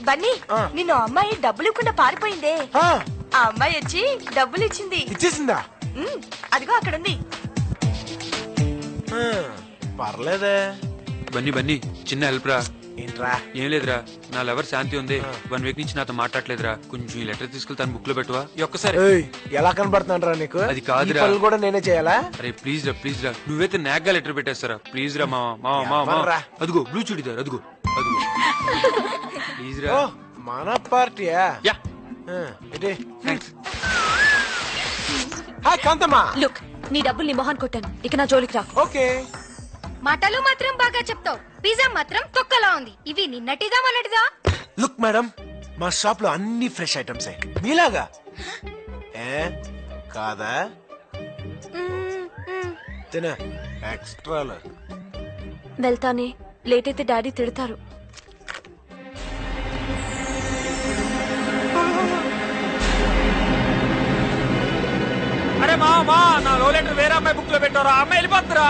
బన్నీ నిన్ను అమ్మాయి డబ్బులు ఇవ్వకుండా పారిపోయిందే. ఆ అమ్మాయి వచ్చి డబ్బులు ఇచ్చేసిందా? అదిగో అక్కడ ఉంది. పర్లేదే. బన్నీ చిన్న హెల్ప్ రా. ఏంట్రా? ఏం లేదురా, నా లవర్ శాంతి ఉంది. 1 వీక్ నుంచి నాతో మాట్లాడలేదురా. కొంచెం ఈ లెటర్ తీసుకెళ్లి తన బుక్ లో పెట్టువా ఒక్కసారి. ఎలా కనబడుతున్నారా నీకు? అది కాదురా, కూడా నేనే చేయాలా? అరే ప్లీజ్ రా నువ్వైతే నాగ్గా లెటర్ పెట్టేస్తారా ప్లీజ్ రా. మావా అదిగో బ్లూ చూడిదారు, అదిగో ప్లీజ్ రా. మన పార్టీయా? యా కాంతమ్మా. లుక్, నీ డబ్బులు నీ మొహాన్ కొట్టాను, ఇక నా జోలికి రా. ఓకే. మాటలు మాత్రం బాగా చెప్తావు, పిజ్జా మాత్రం తొక్కలా ఉంది. ఇవి నిన్నటిదా మొన్నటిదా? లుక్ మేడం, మా షాప్ లో అన్ని ఫ్రెష్ ఐటమ్స్ మీలాగా. కాదా? తిన ఎక్స్ట్రా. వెళ్తానే, లేట్ అయితే డాడీ తిడతారు. అరే మా నా లో లెటర్ వేరే అమ్మాయి బుక్ లో పెట్టారా? అమ్మాయి వెళ్ళిపోతురా.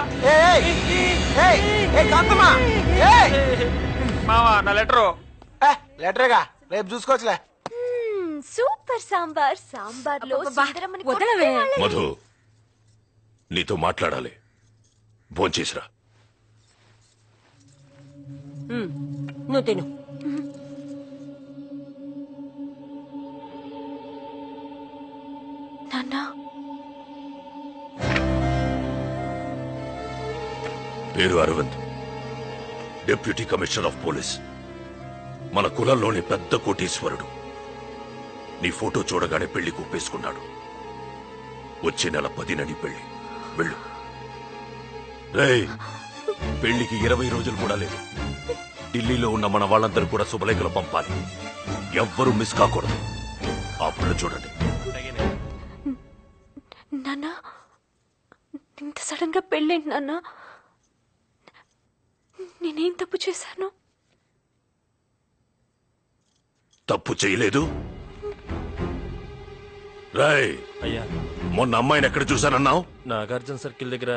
మావా నా లెటరు. లెటరేగా, రేపు చూసుకోవచ్చులే. సూపర్ సాంబార్ లో మధు, నీతో మాట్లాడాలి. భోంచేసిరా. నువ్వు తిను. నాన్నా, పేరు Aravind, deputy commissioner of police. మన కులంలోని పెద్ద కోటీశ్వరుడు. నీ ఫోటో చూడగానే పెళ్లి కుప్పేసుకున్నాడు. వచ్చే నెల 10న నీ పెళ్లి. వెళ్ళు. రేయ్, పెళ్లికి 20 రోజులు కూడా లేదు. ఢిల్లీలో ఉన్న మన వాళ్ళందరూ కూడా శుభలేఖలు పంపాలి. ఎవ్వరూ మిస్ కాకూడదు. అప్పుడు చూడండి. నాన్నా, ఇంత సడన్ గా పెళ్ళేంటి నాన్నా? నేనేం తప్పు చేశాను? తప్పు చేయలేదు. రాయ్, అయ్యా మొన్న అమ్మాయిని ఎక్కడ చూశానన్నావు? నాగార్జున సర్కిల్ దగ్గర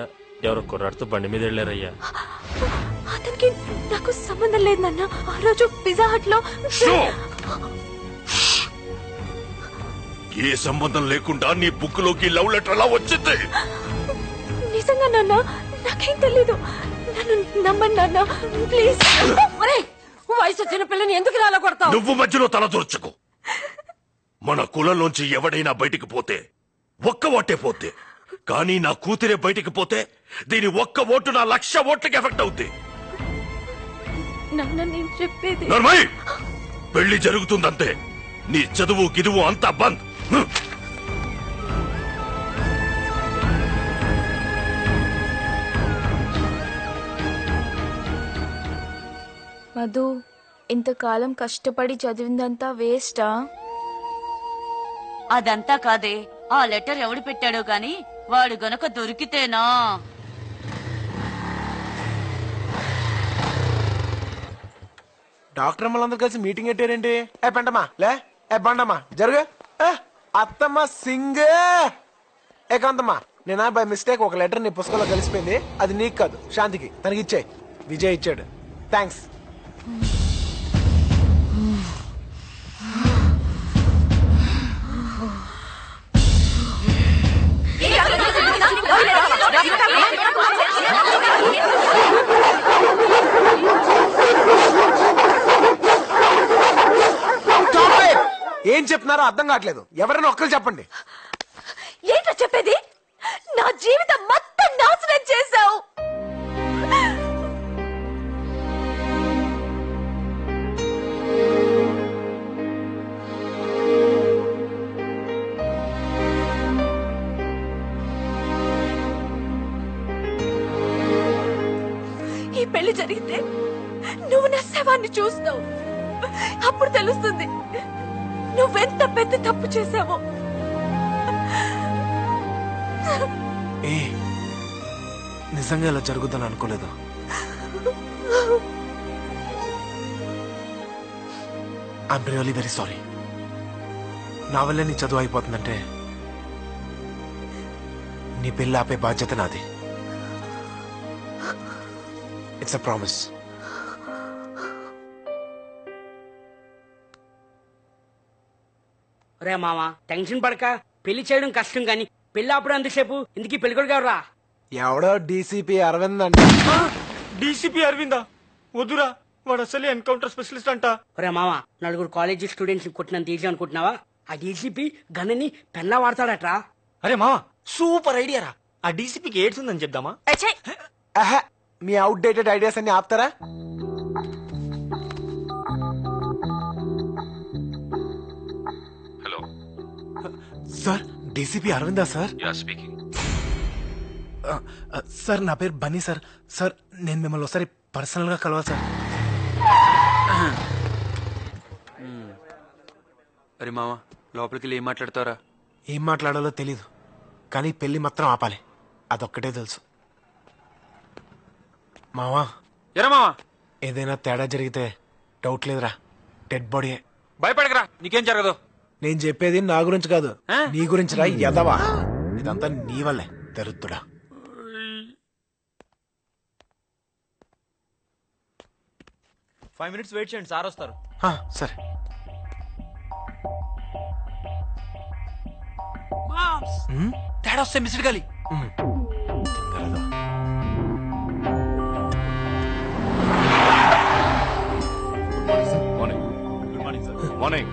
ఎవరో కుర్రాడితో బండి మీద వెళ్ళారయ్యా. అతనికి నాకు సంబంధం లేదు నాన్న. ఆ రోజు పిజ్జా హట్ లో. ఏ సంబంధం లేకుండా నీ బుక్ లోకి లవ్ లెటర్ ఎలా వచ్చింది? నిజంగా నాన్న, నాకేం తెలీదు. నన్ను నమ్మండి నాన్న, ప్లీజ్. వయసు వచ్చిన పిల్లని ఎందుకు ఇలా కొడతావు? నువ్వు మధ్యలో తల దూర్చకు. మన కులంలోంచి ఎవడైనా బయటికి పోతే ఒక్క ఓటే పోతే, కానీ నా కూతురే బయటికి పోతే దీని ఒక్క ఓటు నా 1,00,000 ఓట్లకి ఎఫెక్ట్ అవుతుంది. నాన్న, నేను చెప్పేది. నర్మయ్, పెళ్లి జరుగుతుందంతే. నీ చదువు గిదువు అంతా బంద్. మధు, ఇంతకాలం కష్టపడి చదివిందంతా వేస్టా? అదంతా కాదే, ఆ లెటర్ ఎవడు పెట్టాడో గాని వాడు గనక దొరికితేనా. డాక్టర్ అమ్మలందరూ కలిసి మీటింగ్ పెట్టారేంటి? పెంటమ్మా లే, బండమ్మా జరుగు. అత్తమ్మ సింగ్. కాంతమ్మా, నేనా బై మిస్టేక్ ఒక లెటర్ నీ పుస్తకంలో కలిసిపోయింది. అది నీకు కాదు, శాంతికి. తనకి ఇచ్చాయి. విజయ్ ఇచ్చాడు. థ్యాంక్స్. ఏం చెప్తున్నారో అర్థం కావట్లేదు. ఎవరైనా ఒక్కరు చెప్పండి. ఏంటో చెప్పేది? నా జీవితం మొత్తం నాశనం చేశావు. ఈ పెళ్లి జరిగితే నువ్వు నా శవాన్ని చూస్తావు. అప్పుడు తెలుస్తుంది నువ్వెంత పెద్ద తప్పు చేశావో. నిజంగా ఇలా జరుగుతుందని అనుకోలేదు. I'm really very sorry. నా వల్లే నీ చదువు అయిపోతుందంటే నీ పెళ్లి ఆపే బాధ్యత నాది. It's a promise. రే మామ టెన్షన్ పడక పెళ్లి చేయడం కష్టం గాని పెళ్లి అప్పుడు అంతసేపు ఇందుకీ పెళ్లి కొడుకు ఎవరా? ఎవడో డీసీపీ అరవింద్ అంట. డీసీపీ అరవిందా? వద్దురా, వాడు అసలే ఎన్కౌంటర్ స్పెషలిస్ట్ అంట. రే మామ నలుగురు కాలేజీ స్టూడెంట్స్ కొట్టినంత ఈజీ అనుకుంటున్నావా? ఆ డీసీపీ గన్నని పెన్నా వాడతాడట్రా. అరే మావా సూపర్ ఐడియా రా. ఆ డీసీపీకి ఎయిడ్స్ ఉందని చెప్దామా? ఆహా, మీ అవుట్డేటెడ్ ఐడియాస్ అన్ని ఆపుతారా? హలో, సార్ డీసీపీ అరవిందా సార్? Ya speaking. సార్ నా పేరు బన్నీ సార్. సార్ నేను మిమ్మల్ని ఒకసారి పర్సనల్ గా కలవాలి సార్. అరే మావా లోపలికి వెళ్ళి ఏం మాట్లాడతారా? ఏం మాట్లాడాలో తెలీదు, కానీ పెళ్లి మాత్రం ఆపాలి, అదొక్కటే తెలుసు. మావా ఎరా మావా, ఏదైనా తేడా జరిగితే డౌట్ లేదురా, డెడ్ బాడీయే. భయపడకరా, నీకేం జరగదు. నేను చెప్పేది నా గురించి కాదు, ఆ? నీ గురించి రా ఎదవా. ఇదంతా నీ వల్లే దరుద్దుడా. ఫైవ్ మినిట్స్ వెయిట్ చేయండి, సార్ వస్తారు. సరే. తేడా వస్తే మిస్డ్ గాలి. Morning. Good morning sir. Morning.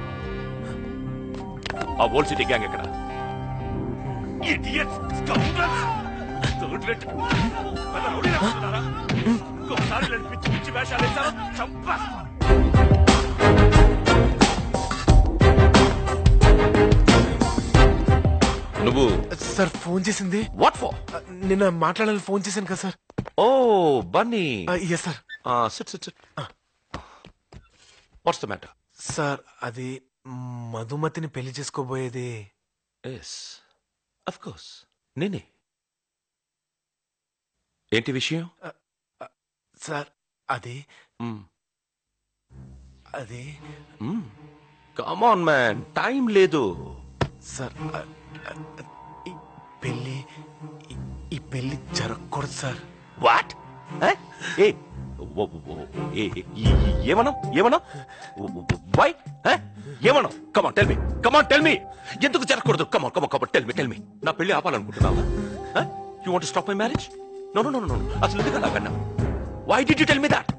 ఆ ఓల్డ్ సిటీ గ్యాంగ్ ఎక్కడ? నువ్వు సార్ ఫోన్ చేసింది వాట్ ఫర్? నిన్న మాట్లాడాలని ఫోన్ చేశాను కదా sir. Oh Bunny. Yes sir. Sit sit sit. What's the matter? Sir అది మధుమతిని పెళ్లి చేసుకోబోయేది. ఎస్ అఫ్ కోర్స్ నేనే. ఏంటి విషయం? సార్ అది అది కమ్ ఆన్ మ్యాన్, టైం లేదు. సార్ ఈ పెళ్లి ఈ పెళ్లి జరగకూడదు సార్. వాట్? ఏమన్నా ఏమన్నా వై ఏమన్నా? Come on tell me, come on tell me. ఎందుకు జరగకూడదు? Come on come on come on tell me, tell me. నా పెళ్లి ఆపాలనుకుంటున్నావా? You want to stop my marriage? No no no no. అసలు ఎందుకు అలాగన్నా? Why did you tell me that?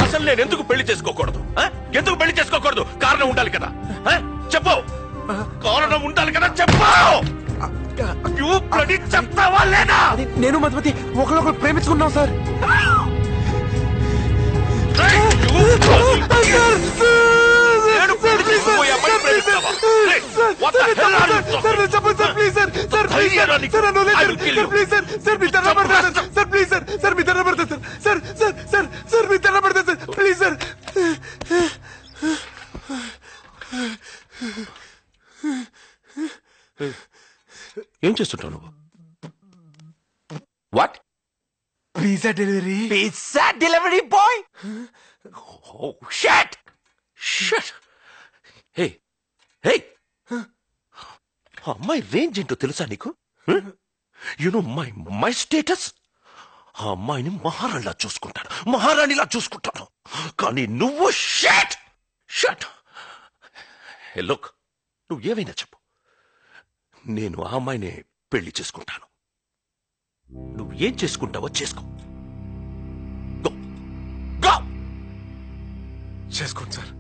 అసలు నేను ఎందుకు పెళ్లి చేసుకోకూడదు? ఎందుకు పెళ్లి చేసుకోకూడదు? కారణం ఉండాలి కదా. చెప్పు, కారణం ఉండాలి కదా, చెప్పు. చెప్తావా లేదా? నేను మధుమతి ఒకరికొకరు ప్రేమించుకున్నాం సార్. ఏం చేస్తుంటావు నువ్వు? What? Pizza delivery. Pizza delivery boy? Oh shit! Shit! Hey, hey! అమ్మాయి రేంజ్ ఏంటో తెలుసా నీకు? You know my status. ఆ అమ్మాయిని మహారాణిలా చూసుకుంటాను, మహారాణిలా చూసుకుంటాను. కానీ నువ్వు షట్ షట్. లుక్, నువ్వు ఏమైనా చెప్పు, నేను ఆ అమ్మాయిని పెళ్లి చేసుకుంటాను. నువ్వు ఏం చేసుకుంటావో చేసుకో. Go go. చేసుకోండి సార్,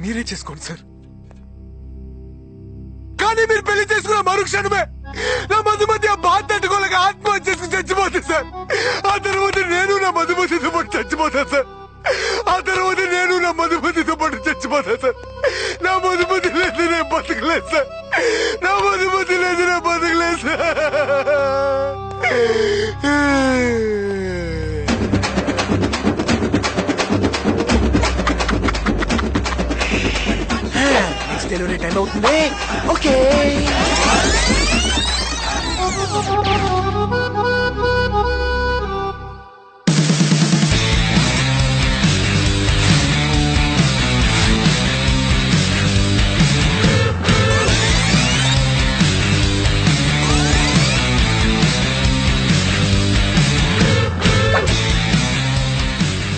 మీరే చేసుకోండి సార్. కానీ మీరు పెళ్లి చేసుకున్న మరుక్షణమే నా మధుమతి ఆ బాధ తట్టుకోలేక ఆత్మహత్య చేసుకుని చచ్చిపోతుంది సార్. ఆ తర్వాత నేను నా మధుమతితో పాటు చచ్చిపోతాను సార్. ఆ తర్వాత నేను నా మధుమతితో పాటు చచ్చిపోతాను సార్. నా మధుమతి లేదు నేను బతకలేదు సార్. నా మధుమతి లేదు నేను బతకలేదు సార్. నెక్స్ట్ డెలివరీ టైం అవుతుంది. ఓకే.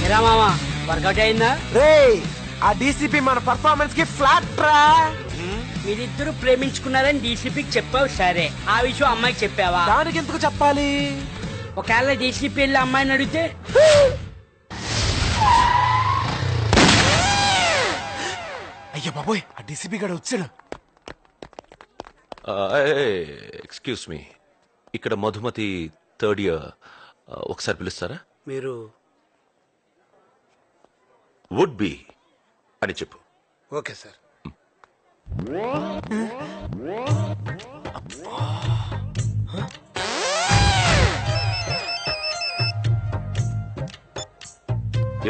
ఎరా మామ వర్కౌట్ అయిందా? రే ఆ డీసీపీ మన పర్ఫార్మెన్స్ కి ఫ్లాట్ రా. మీరిద్దరు ప్రేమించుకున్నారని డీసీపీకి చెప్పావు సరే, ఆ విషయం అమ్మాయికి చెప్పావా? దానికి ఎందుకు చెప్పాలి? ఒకవేళ డీసీపీ వెళ్ళి అమ్మాయిని అడిగితే అయ్యా బాబోయ్, ఆ డీసీపీ గడు వచ్చాడు. ఎక్స్క్యూజ్ మీ, ఇక్కడ మధుమతి థర్డ్ ఇయర్, ఒకసారి పిలుస్తారా? మీరు వుడ్ బి అని చెప్పు. Okay sir.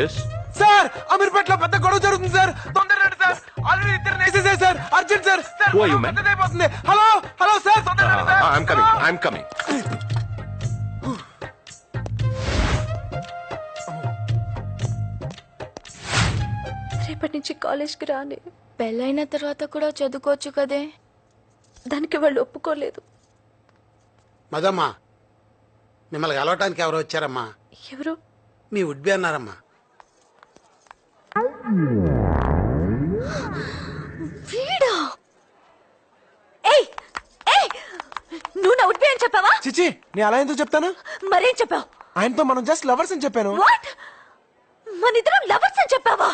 ఎస్, సార్ అమీర్పేటలో పెద్ద గొడవ జరుగుతుంది సార్, తొందరగా రండి సార్. ఆల్రెడీ ఇద్దరు వేసేసారు sir, urgent sir. Sir Who are you, man? పెద్దదైపోతుంది. హలో హలో సార్, తొందరగా రండి sir. I'm coming, I'm coming. రేపటి నుంచి కాలేజ్కి రాని. పెళ్ళైన తర్వాత కూడా చదువుకోవచ్చు కదే. దానికి వాళ్ళు ఒప్పుకోలేదు. మదమ్మా, మిమ్మల్ని కలవటానికి ఎవరు వచ్చారమ్మా? ఎవరు? మీ ఉడ్బి అన్నారమ్మా. వీడా? ఏయ్ ఏయ్, నువ్వు నా ఉడ్బి అని చెప్పావా? చిచి, నేను అలా ఎందుకు చెప్తాను? మరేం చెప్పావు? ఆయనతో మనం జస్ట్ లవర్స్ అని చెప్పాను. వాట్? మనిద్దరం లవర్స్ అని చెప్పావా?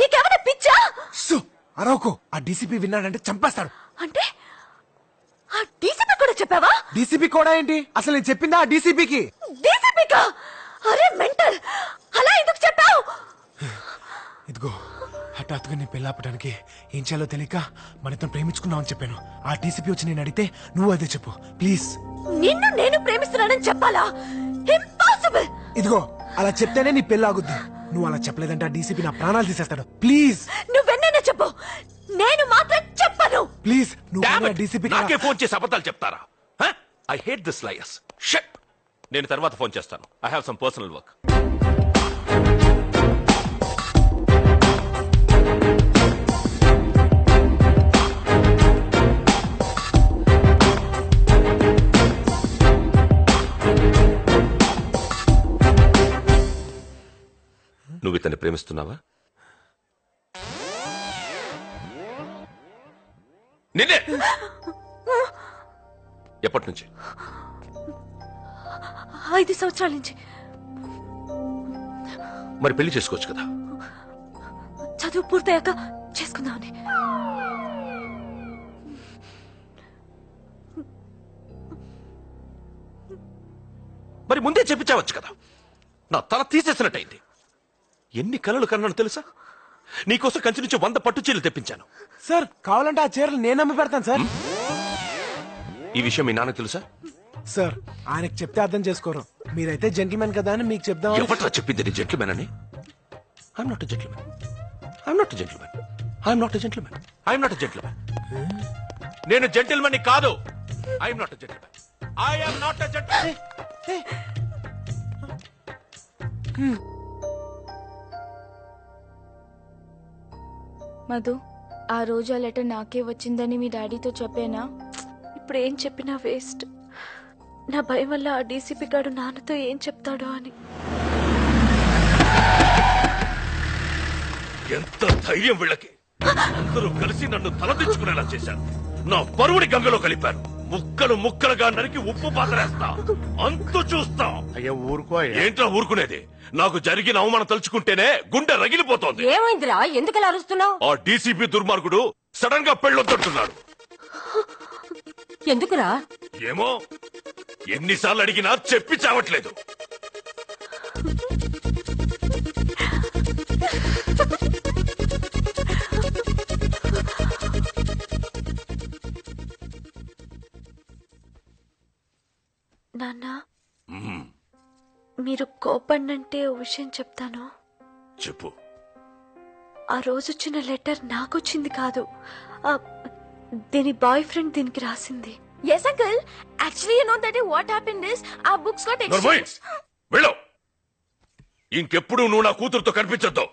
నీకేమైనా పిచ్చా? సో అరవకు, ఆ డీసీపీ విన్నాడంటే చంపేస్తాడు. అంటే ఆ డీసీపీ కూడా చెప్పావా? డీసీపీ కూడా ఏంటి? అసలు నేను చెప్పిందా ఆ డీసీపీకి? డీసీపీకా? అరే మెంటల్, అలా ఎందుకు చెప్పావు? ఇదిగో హఠాత్తుగా నేను పెళ్ళాపడానికి ఏం చేయాలో తెలియక మనతో ప్రేమించుకున్నావు అని చెప్పాను. ఆ డీసీపీ వచ్చి నేను అడిగితే నువ్వు అదే చెప్పు ప్లీజ్. నిన్ను నేను ప్రేమిస్తున్నానని చెప్పాలా? ఇంపాసిబుల్. ఇదిగో అలా చెప్తేనే నీ పెళ్ళి ఆగుద్ది. నువ్వు అలా చెప్పలేదంటే ఆ డీసీపీ నా ప్రాణాలు తీసేస్తాడు. ప్లీజ్ నువ్వెన్నైనా చెప్పు, నేను మాత్రం చెప్పను. ప్లీజ్ Damn నువ్వు it! డీసీపీ నాకే ఫోన్ చేసి అబద్ధాలు చెప్తారా? I hate this liars. Shut. నేను తర్వాత ఫోన్ చేస్తాను. I have some personal work. నువ్వు ఇతన్ని ప్రేమిస్తున్నావా? నిన్నే. ఎప్పటి నుంచి? 5 సంవత్సరాల నుంచి. మరి పెళ్లి చేసుకోవచ్చు కదా. చదువు పూర్తయ్యాక చేసుకుందామని. మరి ముందే చెప్పించవచ్చు కదా. నా తల తీసేసినట్టయింది. ఎన్ని కలలు కన్నాను తెలుసా? నీకోసం కంచి నుంచి 100 పట్టు చీరలు తెప్పించాను. సార్ కావాలంటే ఆ చీరలు నేను అమ్మి పెడతాను సార్. ఈ విషయం మీ నాన్నకు తెలుసా? సార్ ఆయనకు చెప్తే అర్థం చేసుకోరు. మీరైతే జెంటిల్మెన్ కదా అని మీకు చెప్దాం. ఎవట్రా చెప్పింది నీ జెంట్మెన్ అని? I'm not a gentlemen. I'm not a gentlemen. I'm not a gentlemen. I'm not a gentlemen. నేను జెంటిల్మెన్ కాదు. I'm not a gentlemen. I'm not a gentlemen. Madhu, ఆ రోజు ఆ లెటర్ నాకే వచ్చిందని మీ డాడీతో చెప్పేనా? ఇప్పుడు ఏం చెప్పినా వేస్ట్. నా భయం వల్ల ఆ డీసీపీ గాడు నాన్నతో ఏం చెప్తాడో అని. ఎంత ధైర్యం వీళ్ళకి! అందరూ కలిసి నన్ను తలదించుకునేలా చేశారు. నా పరువుని గంగలో కలిపారు. ముక్కలు ముక్కలుగా నరికి ఉప్పు పాతరేస్తా. అంతు చూస్తా. అయ్యా ఊరుకో. ఏంట్రా ఊరుకునేది? నాకు జరిగిన అవమానం తలుచుకుంటేనే గుండె రగిలిపోతోంది. ఏమైందిరా, ఎందుకలా అరుస్తున్నావు? ఆ డీసీపీ దుర్మార్గుడు సడన్ గా పెళ్ళొద్దంటున్నాడు. ఎందుకురా? ఏమో, ఎన్నిసార్లు అడిగినా చెప్పి చావట్లేదు. నాన్న, మీరు కోపన్నంటే ఓ విషయం చెప్తాను. చెప్పు. ఆ రోజు వచ్చిన లెటర్ నాకొచ్చింది కాదు, దీని బాయ్ ఫ్రెండ్ దీనికి రాసింది. Yes, uncle. Actually, you know that what happened is our books got నోర్మోయ్, exchanged. వెళ్ళు. ఇంకెప్పుడు నువ్వు నా కూతురుతో కనిపించొద్దు.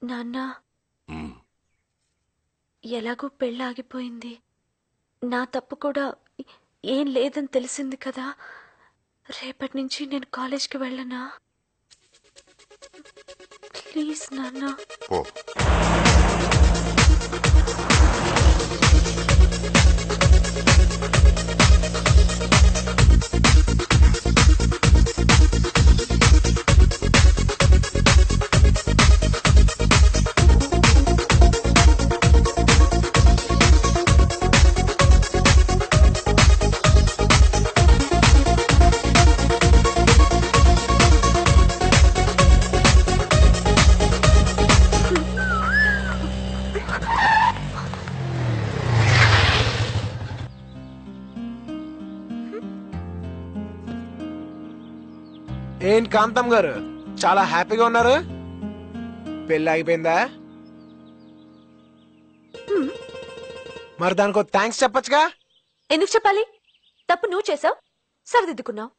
నాన్న, ఎలాగో పెళ్ళాగిపోయింది. నా తప్పు కూడా ఏం లేదని తెలిసింది కదా. రేపటి నుంచి నేను కాలేజ్కి వెళ్ళనా? ప్లీజ్ నాన్న. పో. ఏంటి కాంతం గారు చాలా హ్యాపీగా ఉన్నారు? పెళ్ళి ఆగిపోయిందా? మరి దానికి థ్యాంక్స్ చెప్పొచ్చుగా. ఎందుకు చెప్పాలి? తప్పు నువ్వు చేసావు, సరిదిద్దుకున్నావు.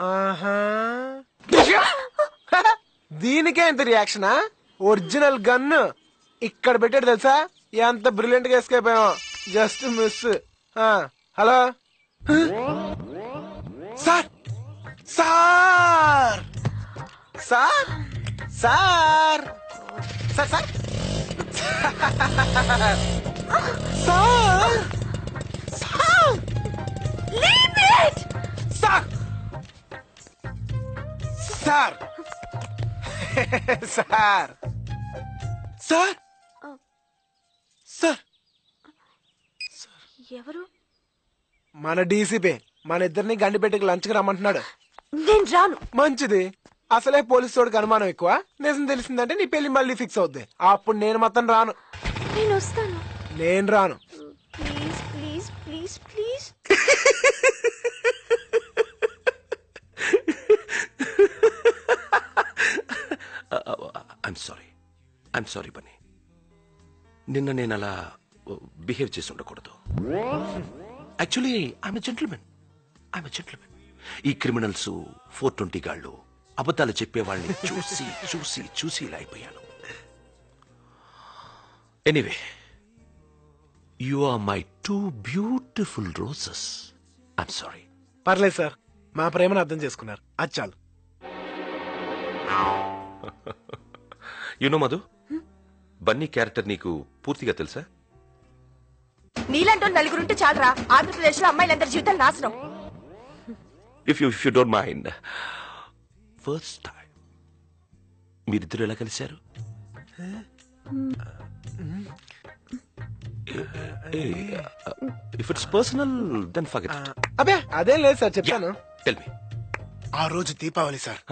ఆహా. దీనికే ఎంత రియాక్షనా? ఒరిజినల్ గన్ ఇక్కడ పెట్టాడు తెలుసా? ఎంత బ్రిలియంట్ గా ఎస్కేప్ అయ్యాం. Just miss. Hello sir, sir sir sir sir sir sir Leave it! Sir sir sir sir sir ఎవరు? మన డీసీపీ మన ఇద్దరిని గండిపెట్టుకు లంచ్కి రమ్మంటున్నాడు. నేను రాను. మంచిది. అసలే పోలీసు వాడికి అనుమానం ఎక్కువ. నిజం తెలిసిందంటే నీ పెళ్లి మళ్ళీ ఫిక్స్ అవుద్ది. అప్పుడు నేను మొత్తం రాను. నేను వస్తాను. నేను రాను. Please please please please. I'm sorry Bunny. నిన్న నేను అలా బిహేవ్ చేసి ఉండకూడదు. Actually I'm gentlemen. ఈ క్రిమినల్స్ 420 గాళ్ళు అబద్ధాలు చెప్పేవాళ్ళని చూసి చూసి చూసి ఇలా అయిపోయాను. Anyway, you are my 2 beautiful roses. I'm sorry. పర్లేదు సార్, మా ప్రేమను అర్థం చేసుకున్నారు. అది చాలు. యునో మధు, బన్నీ క్యారెక్టర్ నీకు పూర్తిగా తెలుసా? నీలాంటో నలుగురుంటే చాలరా ఆంధ్రప్రదేశ్ లో అమ్మాయిలందరి జీవితాలు నాశనం. If you don't mind, first time మీరిద్దరు ఎలా కలిశారు? If it's personal then forget it. అబే అదేం లేదు సార్, చెప్తాను. Tell me. ఆ రోజు దీపావళి సార్.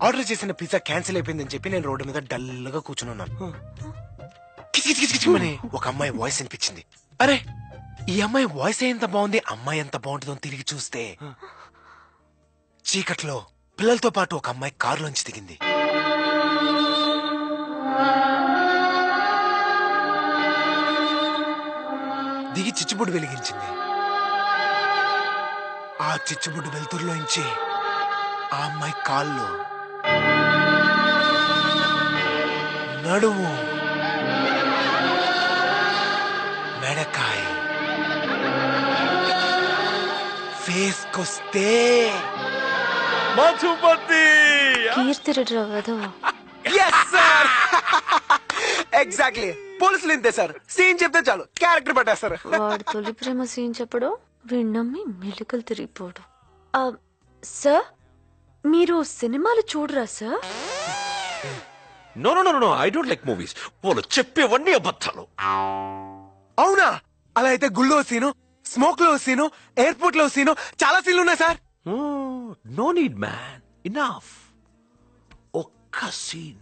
ఆర్డర్ చేసిన పిజ్జా క్యాన్సిల్ అయిపోయిందని చెప్పి నేను రోడ్డు మీద డల్ గా కూర్చున్నాను. కిచకిచకిచకిచమని ఒక అమ్మాయి వాయిస్ వినిపించింది. అరే, ఈ అమ్మాయి వాయిస్ ఎంత బాగుంది, అమ్మాయి ఎంత బాగుంటుందో తిరిగి చూస్తే చీకట్లో పిల్లలతో పాటు ఒక అమ్మాయి కారులోంచి దిగింది. దిగి చిచ్చుబుడ్డు వెలిగించింది. ఆ చిచ్చుబుడ్డు వెలుతురులోంచి ఆ అమ్మాయి కాళ్ళు, నడుము, మెడకాయ, ఫేస్ కొస్తే మధుపతి. ఎగ్జాక్ట్లీ. పోలీసులు ఇంతే సార్, సీన్ చెప్తే చాలు క్యారెక్టర్ పట్టేస్తారు. వాడు తొలి ప్రేమ సీన్ చెప్పడు, విన్నమ్మి మెలికలు తిరిగిపోడు. సార్, మీరు సినిమాలు చూడరా sir? No no no no, I don't like movies. వాళ్ళు చెప్పేవన్నీ అబద్ధాలు. అవునా? అలా అయితే గుళ్ళో సీను, స్మోక్ లో సీను, ఎయిర్పోర్ట్ లో సీను, చాలా సీన్లు ఉన్నాయి sir. No need man, enough. ఒక్క సీన్.